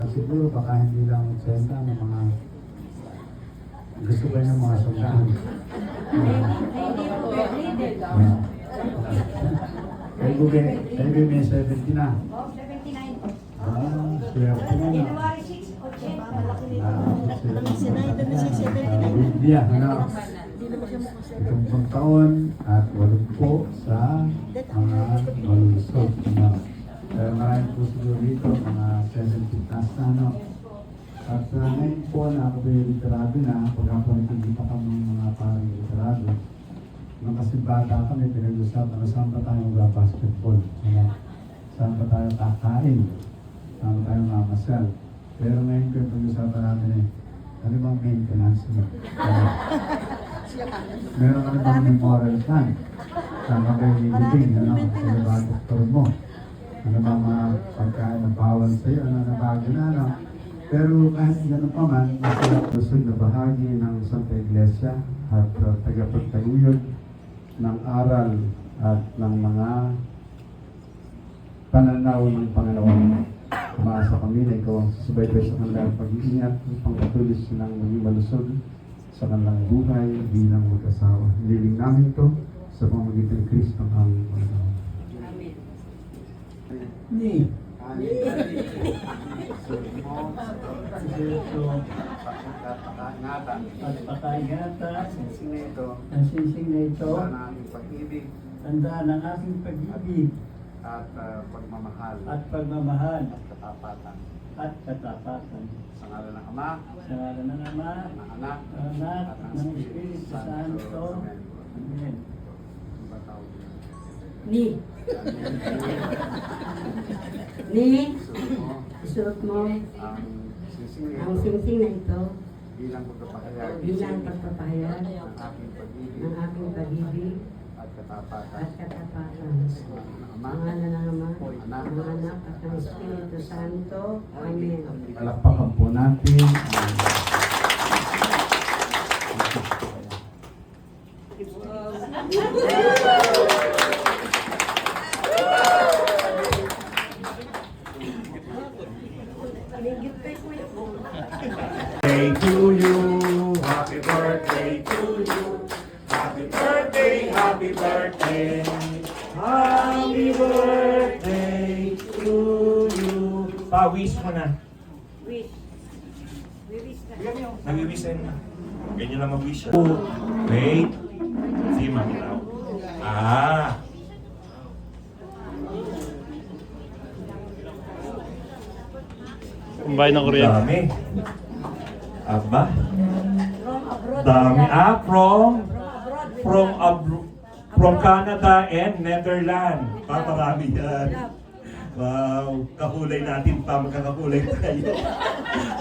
Siguro baka hindi lang magsenta ng mga gusto kayo ng mga sundahan. Kayo may 70 na. Swerte na na. Biblia, ano? Itong taon at 80 sa mga malusog. Kaya maraming po siguro dito, mga 70 plus na, ano? At ngayon po na ako kayo literado na, pagkapon nakikita kami ng mga parang literado. Nung kasi bata kami, pinag-usapan na saan pa tayo mag-basketball. Saan pa tayo kakain. Saan pa tayo mamasal. Pero ngayon ko yung pag-usapan natin ano bang maintenance mo? Meron ano bang memorial plan? Saan ka kayo living? Ano ba doktor mo? Ano ba mga pagkain na bawal sa'yo? Ano na bago na, ano? Pero kahit gano'n pa man, masarap lusog na bahagi ng Santa Iglesia at tagapagtaguyod ng aral at ng mga pananaw ng Panginoon. Umaasa kami na ikaw ang susubaybay sa kanilang pag-iingat at pangpatuloy silang maging malusog sa kanilang buhay bilang mag-asawa. Hiniling namin ito sa pamamagitan ng Kristo ang Panginoon. Ni. At pakaingatan ang sising na ito, tandaan ang aking pag-ibig at pagmamahal at pagmamahal at katapatan at katapatan sa ngalan ng Ama, sa ngalan ng Ama, ng Anak, Anak, ng Espiritu Santo. Amen. Ni. Ni. Isuot mo ang singsing na ito bilang pagpapahayag bilang pagpapahayag ng aking pag-ibig at katapatan katapatan. ng Ama, Ang ngalan ng Ama, Anak, ng Anak at ng Espiritu Santo. Amen. Palakpakan po natin Birthday to you, happy birthday to you, happy birthday, happy birthday, happy birthday to you. Pa-wish mo na. Wish. Wish na. Nag-wish na. Ganyan lang mag-wish. Wait. Sige, makita ko. Kumbay ng kuryente. Dami. Aba. Dami. From Canada and Netherlands. Paparami yan. Wow. Kakulay natin pa. Magkakakulay tayo.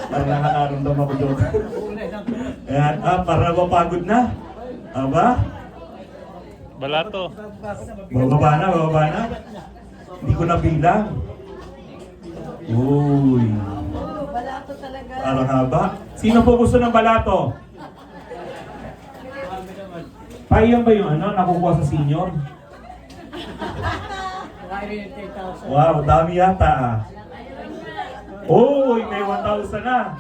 Parang nakakaramdam ako doon. Ayan. Para mapagod na. Aba. Balato. Bababa na. Hindi ko nabilang. Uy. Balato talaga. Parang haba. Sino po gusto ng balato? Payang ba yung nakukuha sa senior? Wow, dami yata Uy, may 1,000 na.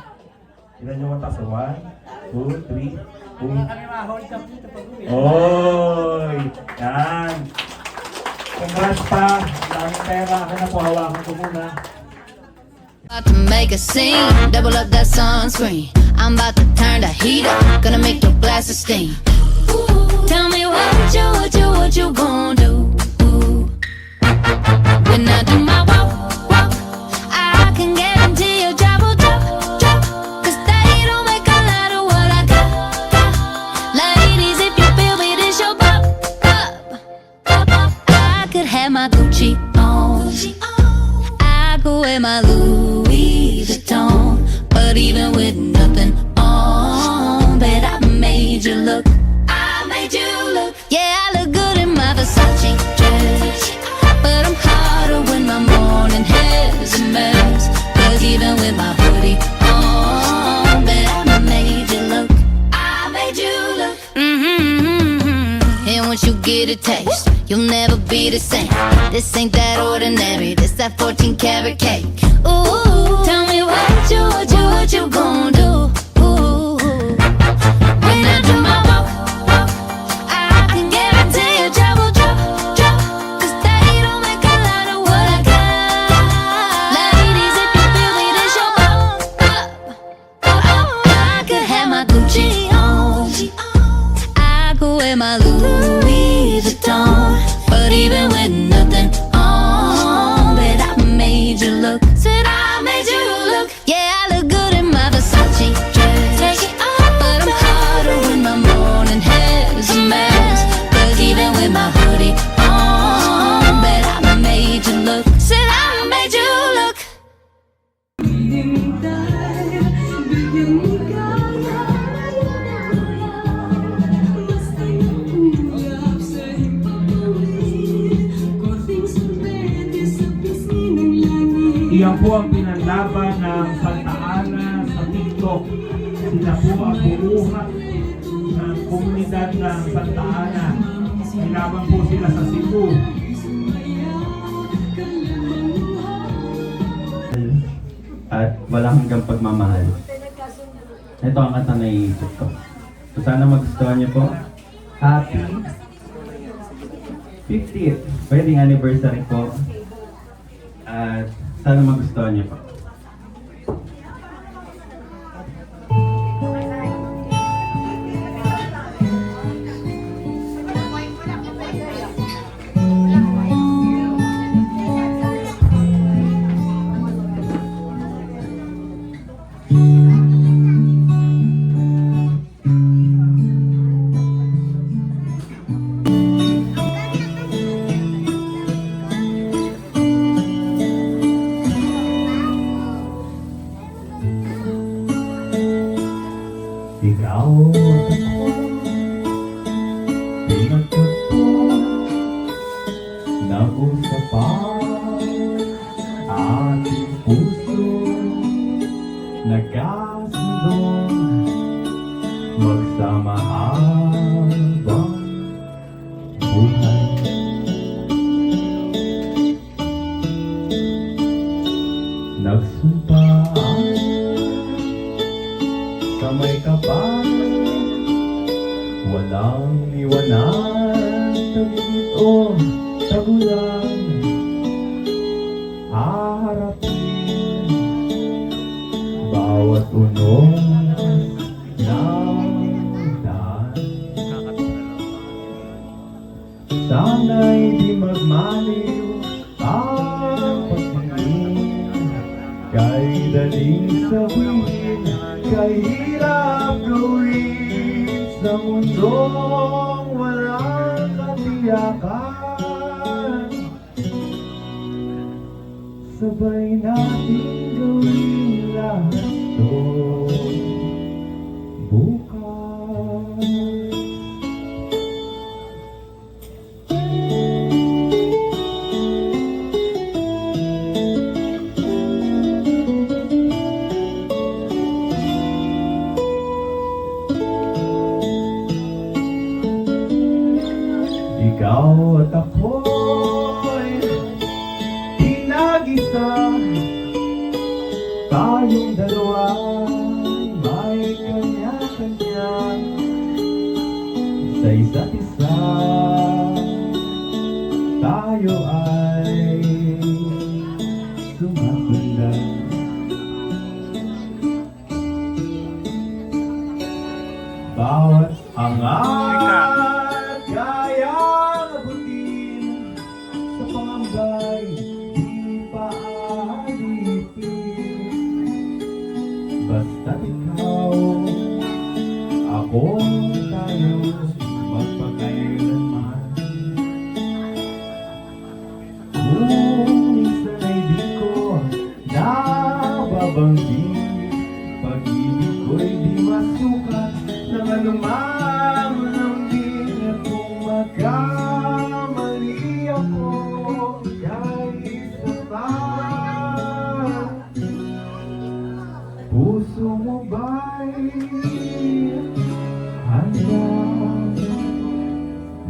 Ilan yung 1,000? 1, 2, 3, 4. Uy, yan. Congrats pa. Daming pera. Ako na po, hawakan ko muna. About to make a scene, double up that sunscreen. I'm about to turn the heat up, gonna make your glasses steam. Tell me what you gonna do? When I do my walk, I can guarantee your job will drop. Cause they don't make a lot of what I got. Ladies, if you feel me, this your pop. I could have my Gucci on, I could wear my Louis Vuitton, but even with nothing on, bet I made you look. Yeah, I look good in my Versace dress, but I'm hotter when my morning hair's a mess. Cause even with my hoodie on, bet I made you look. And once you get a taste, you'll never be the same. This ain't that ordinary, this that 14 karat cake. Ooh, tell me what maghintay. Bigyan mo kaya basta nag-ulap sa iyong pagawin. Konting sorprete sa pisngi ng langit. Iyan po ang pinanlaban ng Santa Ana sa TikTok. Sila po ang buuhat ng komunidad ng Santa Ana. Nilaban po sila sa Cebu. At wala hanggang pagmamahal. Ito ang kanta na iisip ko. So sana magustuhan niyo po. Happy 50th wedding anniversary po. At sana magustuhan niyo po. Ikaw at ako, pinagtagpo, nag-usapan, ating puso, nagkasundo, magsama habang buhay. Nagsumpaan sa may kapal, walang iwanan, tagilid o tagulan, haharapin bawat unong ng daan. Sana'y di magmaliw ang pagtingin, kay daling sabihin, kay hirap gawin sa mundong walang katiyakan. Sabay natin gawin lahat to bukas. Ikaw at ako'y pinag-isa, tayong dalawa'y may kanya-kanya sa isa't isa. Tayo ay sumasundan. Bawat angat kayang abutin, sa pangambay di paalipin. Basta't ikaw, ako, tayo, magpakailanman. Kung minsan ay di ko nababanggit, pag-ibig ko'y di masukat ng anumang lambing. At kung magkamali ako, kahit isa pa, puso mo ba'y handa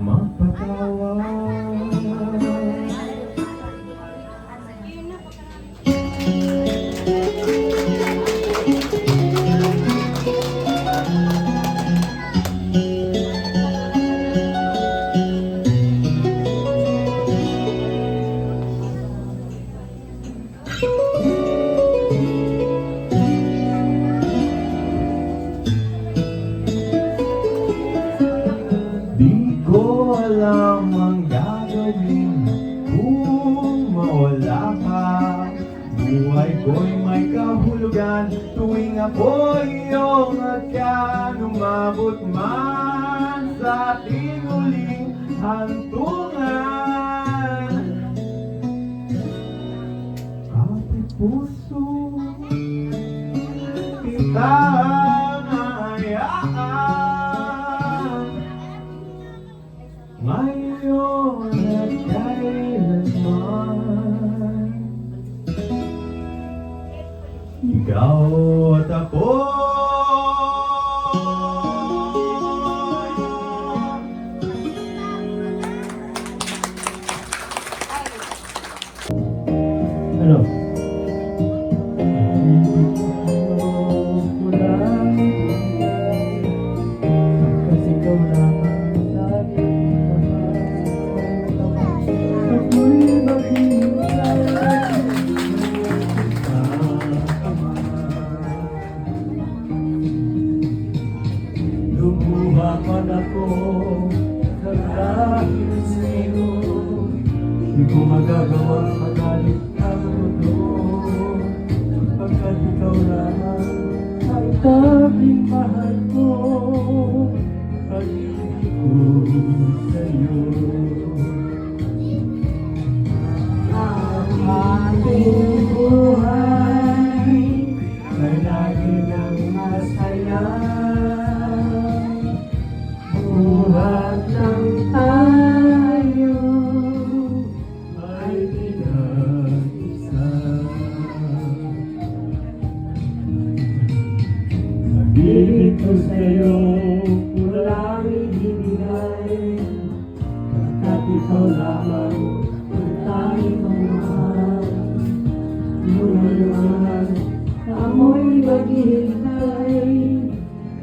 magpatawad? Di ko alam ang gagawin kung mawala ka. Buhay ko'y may kahulugan tuwing ako'y iyong agkan. Umabot man sa ating huling hantungan, kapit puso hayaan ngayon at kailanman. Ikaw at ako Ano? Kasi ikaw lamang lagi ako'y maghihintay. Lumuha man ako dahil sa'yo. Di ko magagawang magalit ang mundo, pagkat ikaw lamang ang tanging mahal ko. Pag-ibig ko sa'yo. Ang ating buhay ay lagi ng masaya. Buhat ng tayo Ay pinag-isa. Pag-ibig ko sa'yo walang ibigay, pagkat ikaw lamang ang tanging kong mahal. Ngayon amoy maghihintay,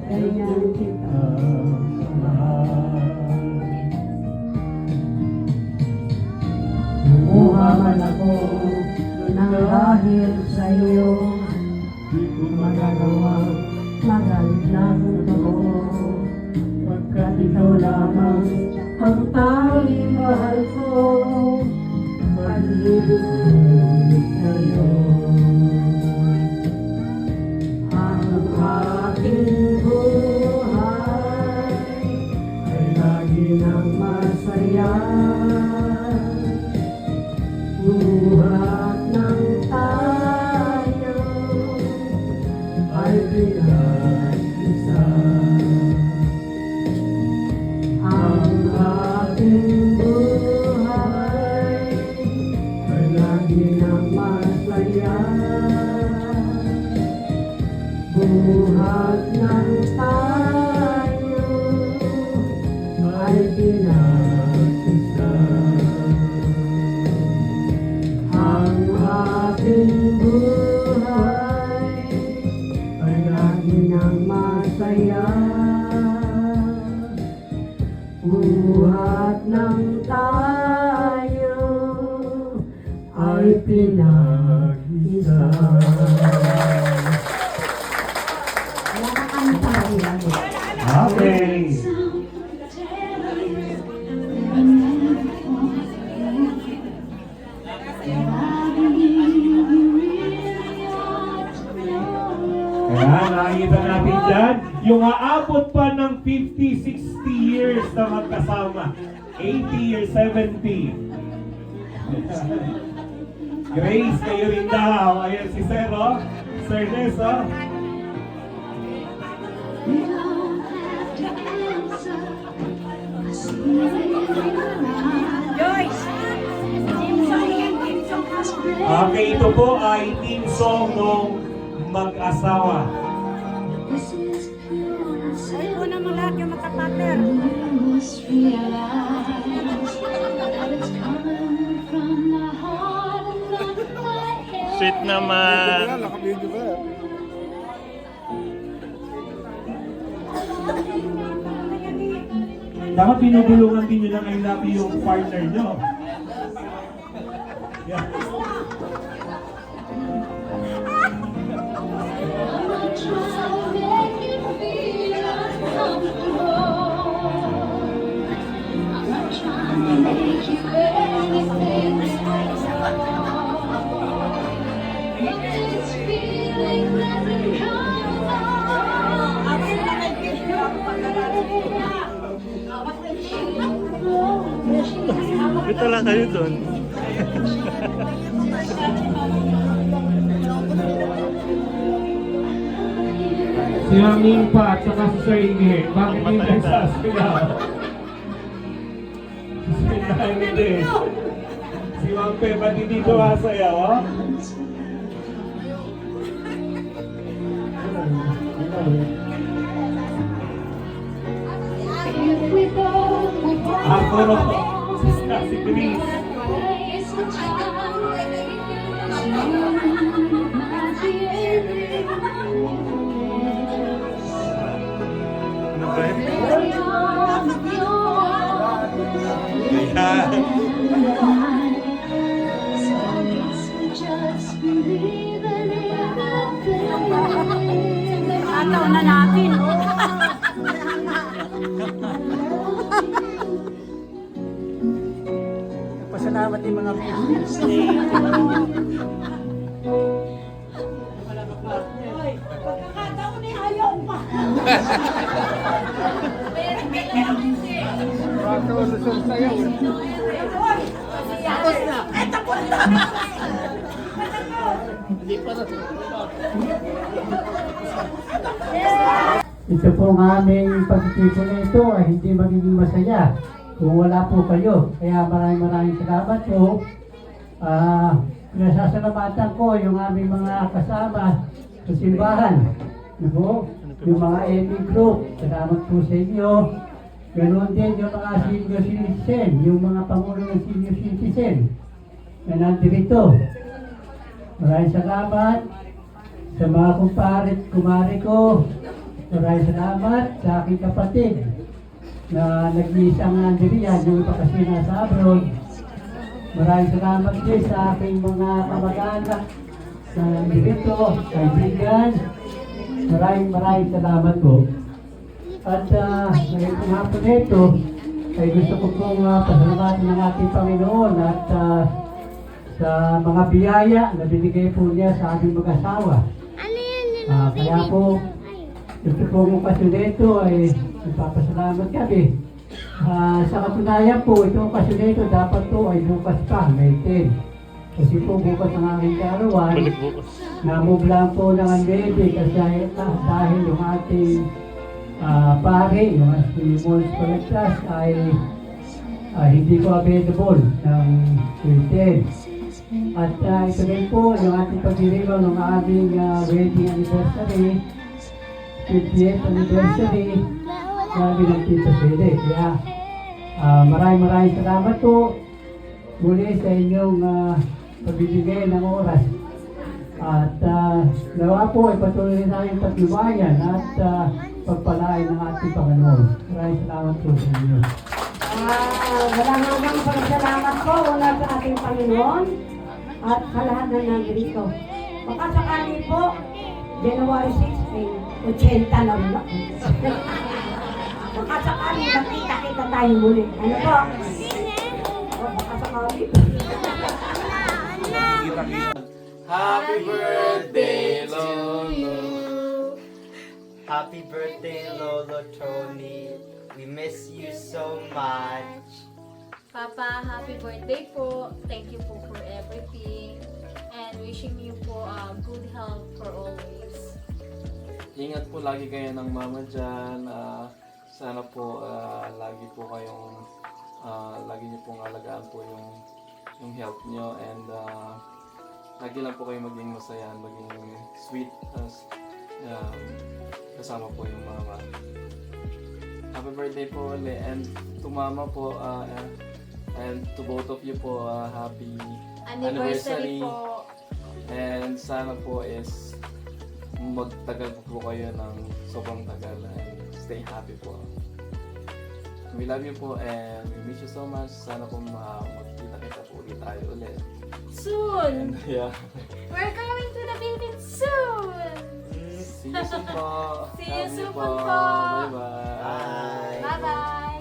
ganyan kita mahal. Lumuha man ako nang dahil sa iyo. Di ko Magagawang magalit ng totoo, pagkat ikaw lamang ang tanging mahal ko. pag-ibig ko sa'yo. Ang aking buhay Ay lagi ng masaya. Buhat ng tayo ay pinag-isa. ang ating buhay Ay lagi ng masaya. Buhat ng tayo ay pinag-isa. Ang ating buhay ay lagi ng masaya. Buhat ng tayo ay pinag-isa. Okay. Kaya nakikita natin dyan, yung aabot pa ng 50, 60 years na magkasama. 80 years, 70. Grace, kayo rin daw. Ayan si Sir, oh. Sir Nes, oh. Okay, ito po ay team song ng mag-asawa. Ay, una mo lahat yung makapater. Sweet naman. Dapat binubulungan din nyo ng I love you yung partner nyo. Yeah. Dito lang kayo doon. Si Ma'am Nimpa at saka si Sir Inge. Bakit hindi nagsasayaw? Si Sir Dani din. Si Ma'am Pe, ba't hindi sumasayaw? Oh? Arturo, si Chris. Ano ba yun? Ayan. Ataw na natin. Pasalamat yung mga business. Pagkakataon ni ayaw pa. Tapos na. Tapos na. Ito po ang aming pagtitipon na ito ay hindi magiging masaya kung wala po kayo. Kaya maraming salamat po. Pinasasalamatan ko yung aming mga kasama sa simbahan. Ano? Yung mga ME group, salamat po sa inyo. Ganoon din yung mga senior citizen, yung mga pangulo ng senior citizen na nandito. Maraming salamat sa mga kumpare at kumare ko. Maraming salamat sa aking kapatid na nag-iisang nandiriyan yung iba kasi nasa abroad. Maraming salamat din sa aking mga kamag-anak na nandito, kaibigan. Maraming salamat po. At ngayon pong hapon na ito, ay gusto ko pong pasalamatan ng ating Panginoon at sa mga biyaya na binigay po niya sa ating mag-asawa. Kaya po, gusto pong okasyon na ito ay nagpapasalamat kami. Sa katunayan po, itong okasyon na ito dapat po ay bukas pa, May 10. Kasi po bukas ang aking karawan, Balik bukas. na-move lang po ng Anbebe kasi dahil yung ating pare, yung si Mons Collectas ay hindi po available ng 10. At ito rin po yung ating pagdiriwang ng aming wedding anniversary, 50th anniversary, sabi ng Tito Fede. Kaya maraming salamat po muli sa inyong pagbibigay ng oras. At nawa po ay patuloy na tayong patnubayan at pagpalain ng ating Panginoon. Maraming salamat po sa inyo. Walang hanggang pagsalamat po una sa ating Panginoon at sa lahat ng nandito. Baka sakali po, January 6, 80 na rin ako. Baka sakali magkita-kita tayo muli. Ano po? Baka sakali. Happy birthday, Lolo. Happy birthday, Lolo Tony. We miss you so much. Papa, happy birthday po. Thank you po for everything. And wishing you po good health for always. Ingat po lagi kayo ng mama dyan. Sana po lagi po kayong lagi niyo pong alagaan po yung health niyo, and lagi lang po kayo maging masaya, maging sweet as kasama po yung mama. Happy birthday po ulit, and to mama po and to both of you po happy anniversary po. And sana po is magtagal po kayo ng sobrang tagal, and stay happy po. We love you po and we miss you so much. Sana po magkita-kita po ulit tayo ulit. Soon! And yeah. We're coming to the Philippines soon! See you soon po. See you Love soon po. po. Bye-bye. Bye-bye!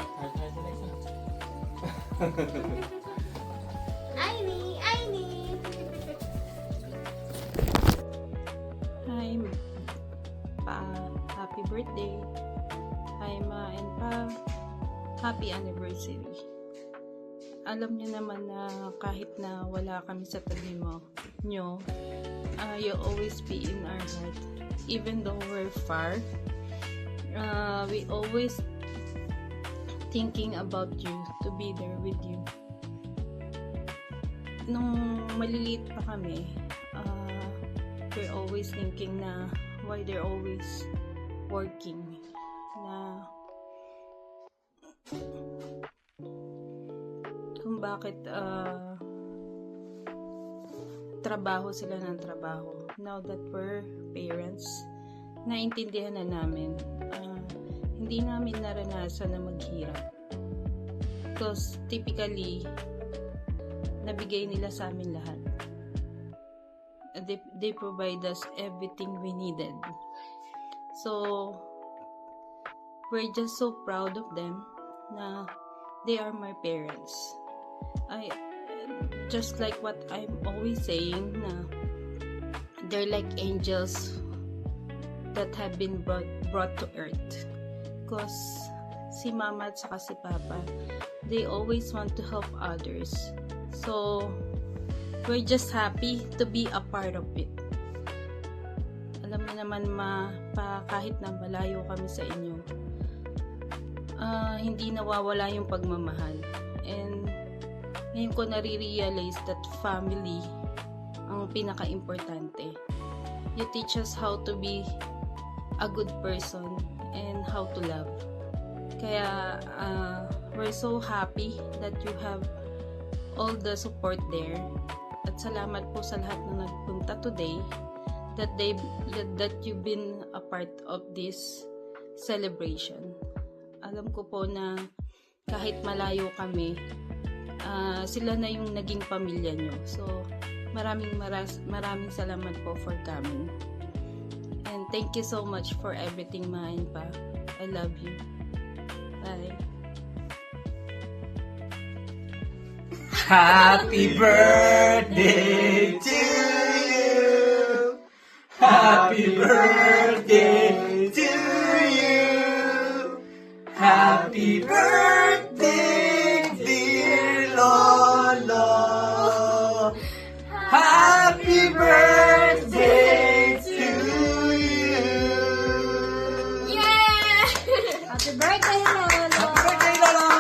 Aini, Aini. Hi, Pa. Happy birthday. Hi, Ma and Pa. Happy anniversary. Alam niyo naman na kahit na wala kami sa tabi nyo, you'll always be in our heart. even though we're far, we always thinking about you, to be there with you. Nung maliliit pa kami, we're always thinking na why they're always working, na kung bakit trabaho sila ng trabaho. Now that we're parents, naintindihan na namin, hindi namin naranasan na maghirap, because typically nabigay nila sa amin lahat. They provide us everything we needed. So we're just so proud of them na they are my parents. Just like what I'm always saying, na they're like angels that have been brought to earth. Because si mama at saka si papa, they always want to help others. So we're just happy to be a part of it. Alam mo naman, kahit na malayo kami sa inyo, hindi nawawala yung pagmamahal. And ngayon ko nare-realize that family ang pinaka-importante. You teach us how to be a good person and how to love. Kaya we're so happy that you have all the support there. At salamat po sa lahat na nagpunta today, that you've been a part of this celebration. Alam ko po na kahit malayo kami, sila na yung naging pamilya nyo. So maraming salamat po for coming. And thank you so much for everything, Ma and Pa. I love you. Bye. Happy birthday to you. Happy birthday to you. Happy birthday, dear Lolo. Happy birthday to you. Yeah! Happy birthday, Lolo! Happy birthday, Lolo.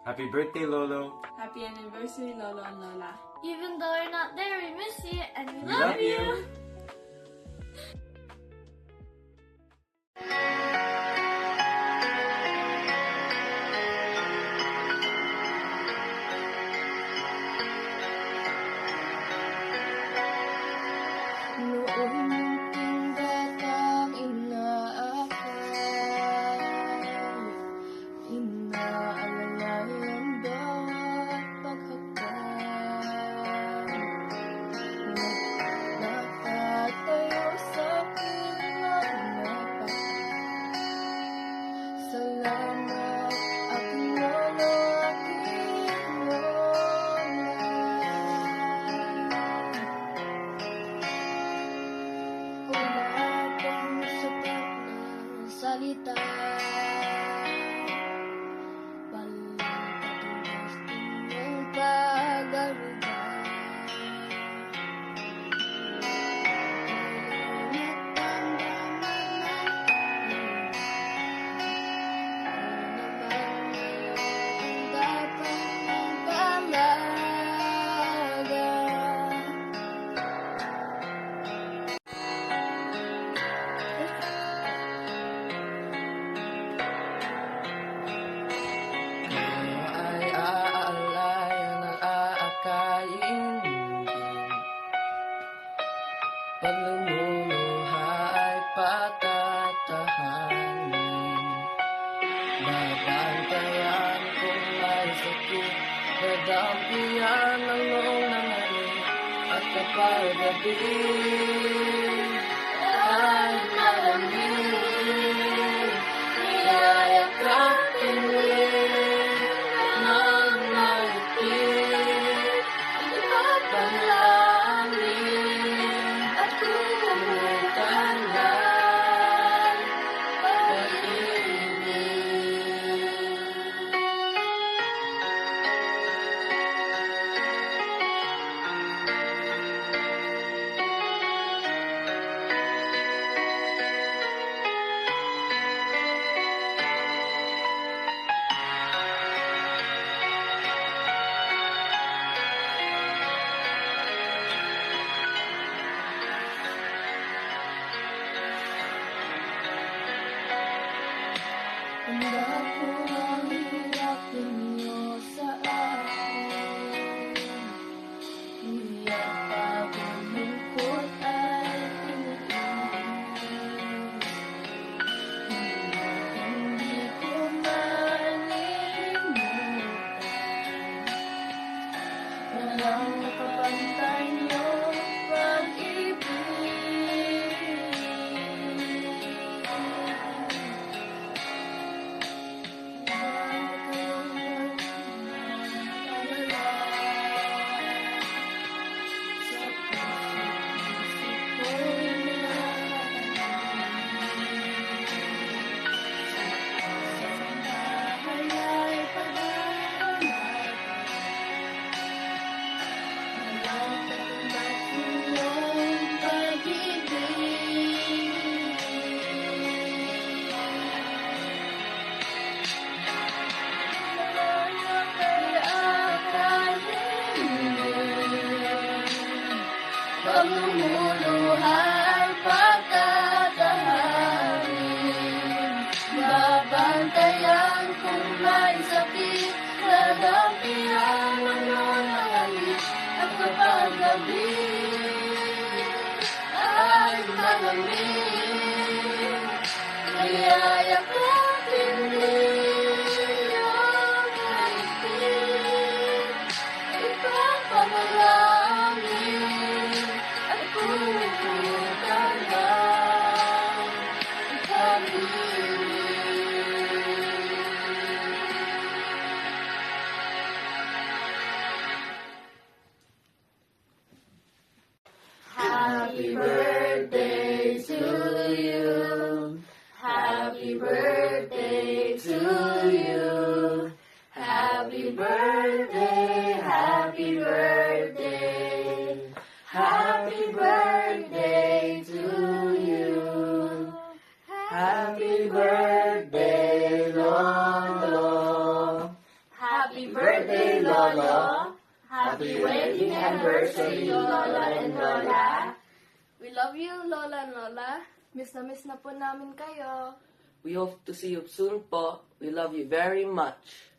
Happy birthday, Lolo. Happy anniversary, Lolo and Lola. Even though we're not there, we miss you and we We love love you. Noong munting batang inaakay, inaalalay ang bawat paghakbang. Nagtatayo sa aking mga mata. Salamat aking lolo, aking lola. Wala kang sapat na salita, palagkatulas ng pag-aruga. Ay aalay ang aakayin din. Pag lumuluha ay patatahanin. Babantayan kung may sakit, dadampiyan ang iyong nangarin. At kapag gabi ay malamig, niyayakapin ulit ng mahigpit. Ipapanalangin at tumutan lang pag-ibig. ang kapantay niyong pag-ibig. Pamumuluhan pagkakaharin, babantayan kung may sakit, lalapyan ang mga halik, at kapag gabi ay malamig, iyayakapin ninyong higpit, ipapanalangin at puputan ng pag-ibig. Happy birthday to you. Happy birthday to you. Happy birthday, happy birthday. Happy birthday to you. Happy birthday, Lolo. Happy birthday, Lolo. Happy wedding anniversary, Lola and Lola. We love you, Lola and Lola. Miss na po namin kayo. We hope to see you soon po. We love you very much.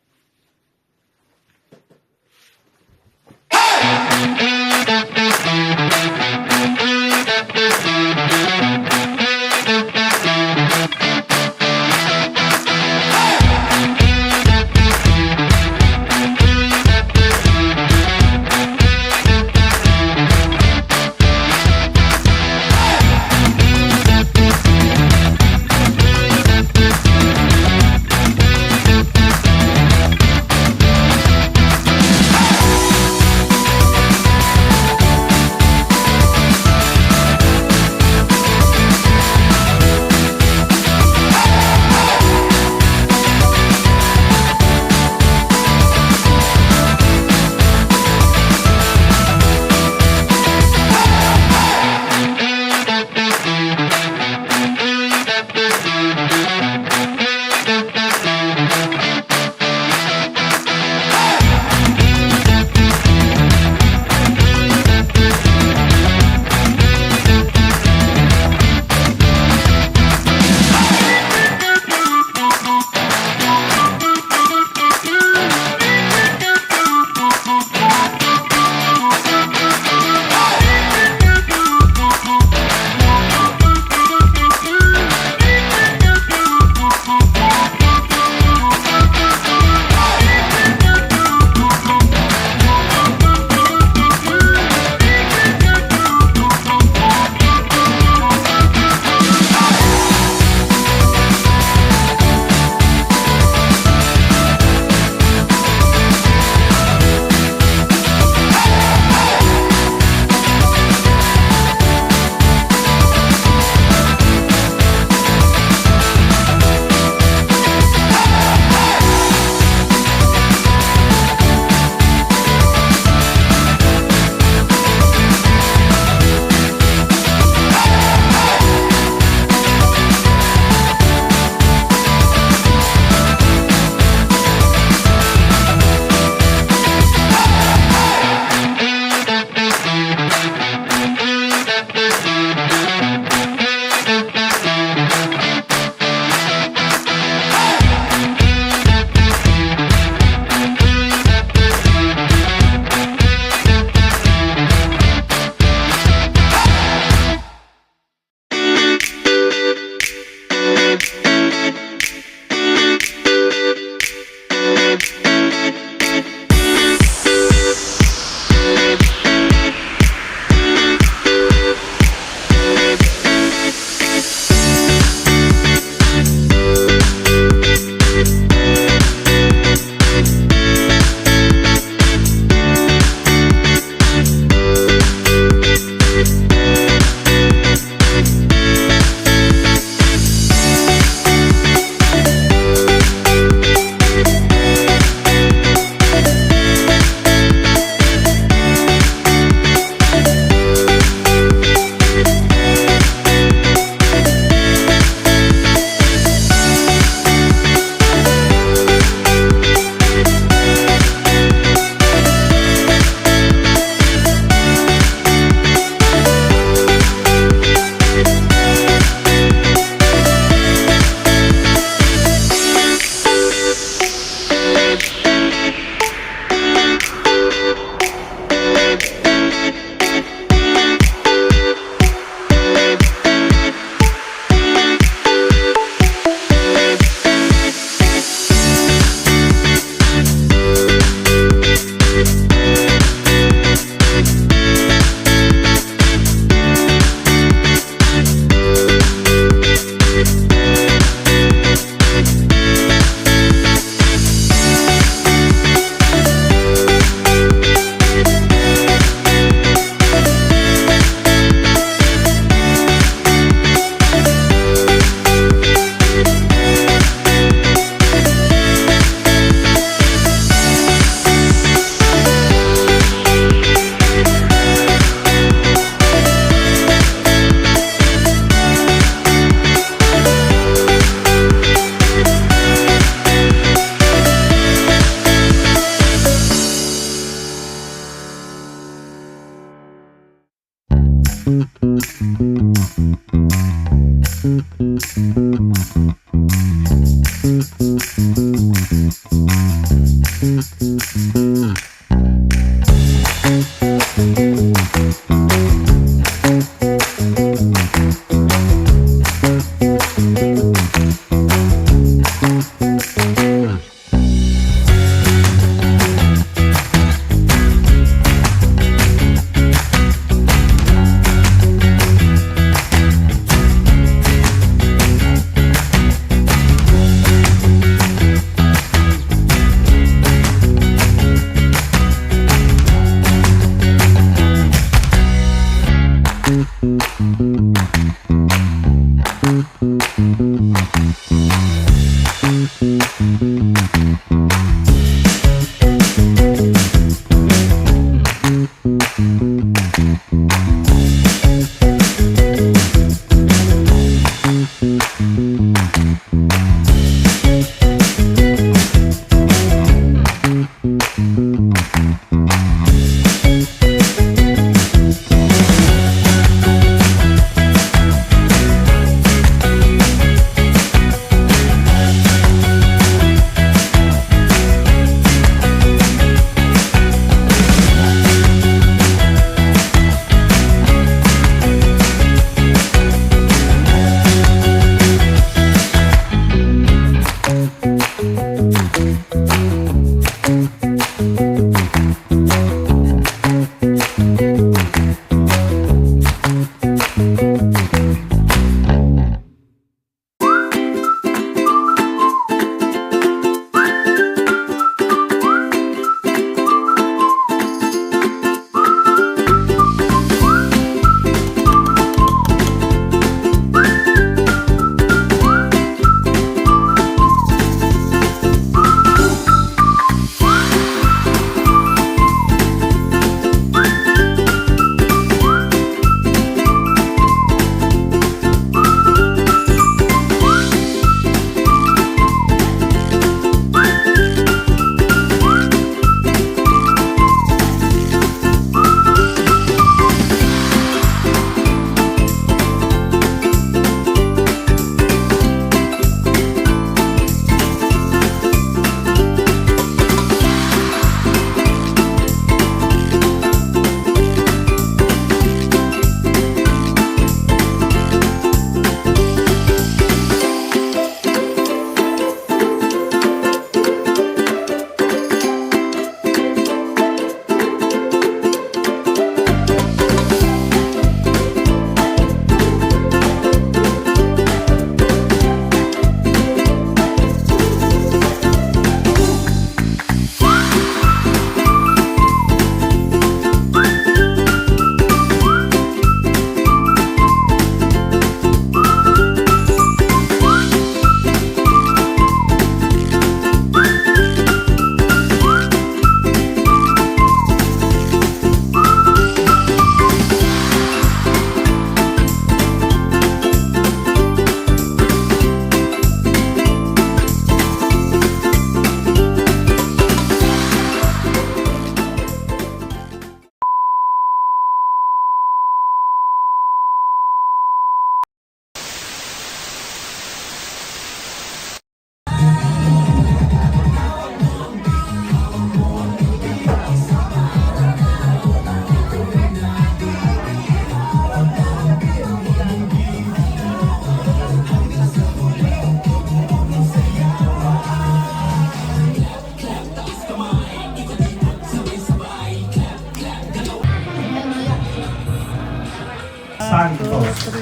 Santos.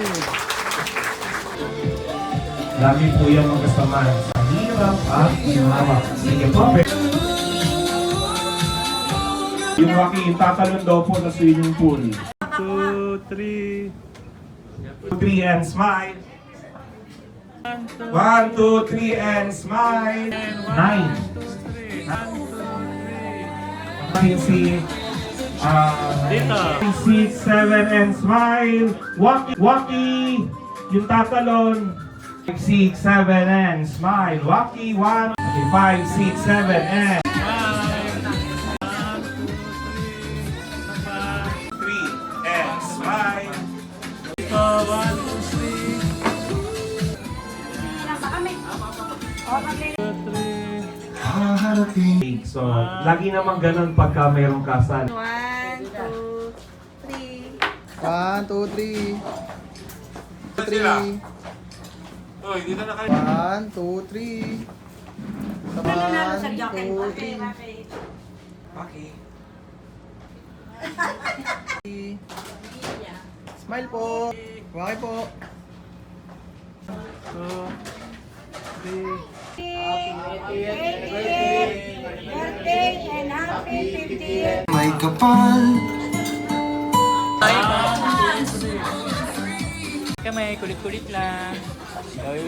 Lagi po yung magkasama sa hirap at ginawa. Sige po. Yung Joaquin, tatalon daw po sa swimming pool. 2, 3. 3 and smile. 1, 2, 3 and smile. 9. 6, 7 and smile. Waki. Yung tatalon. 6, 7 and smile. Waki, 1. 5, 6, 7 and smile. 3 and smile. Lagi naman ganun pagka mayroong kasal. 1, 2, 3. 1, 2, 3. 3. Uy, dito na kayo. 1, 2, 3. 1, 2, 3. Smile po. Okay po. 2, 3. Birthday and happy 50th. May kapal. Kamay, kulit-kulit lang. Gawin